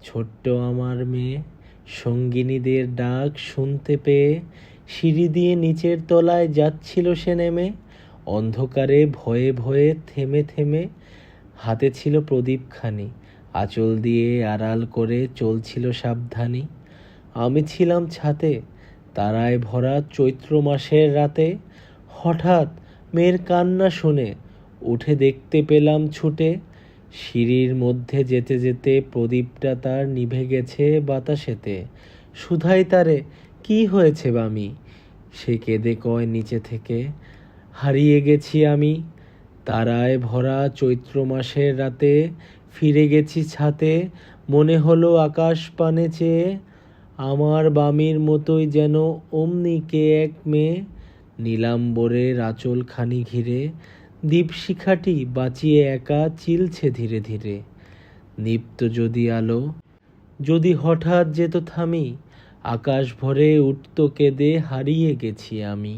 ছোট্ট আমার মেয়ে সঙ্গিনীদের ডাক শুনতে পেয়ে সিঁড়ি দিয়ে নিচের তলায় যাচ্ছিল সে নেমে। অন্ধকারে ভয়ে ভয়ে থেমে থেমে হাতে ছিল প্রদীপখানি, আঁচল দিয়ে আড়াল করে চলছিল সাবধানী। আমি ছিলাম ছাতে, তারায় ভরা চৈত্র মাসের রাতে। হঠাৎ মেয়ের কান্না শুনে উঠে দেখতে পেলাম ছুটে, সিঁড়ির মধ্যে যেতে যেতে প্রদীপটা তার নিভে গেছে বাতাসেতে। শুধাই তারে, কি হয়েছে বামি? সে কেঁদে কয় নিচে থেকে, হারিয়ে গেছি আমি তারায় ভরা চৈত্র মাসের রাতে। ফিরে গেছি ছাতে, মনে হলো আকাশ পানে চেয়ে। আমার বামির মতোই যেন অমনি কে এক মেয়ে, নীলাম্বরের আঁচলখানি ঘিরে দীপশিখাটি বাঁচিয়ে একা চিলছে ধীরে ধীরে। নিপ্ত যদি আলো, যদি হঠাৎ যেত থামি, আকাশ ভরে উঠত কেঁদে হারিয়ে গেছি আমি।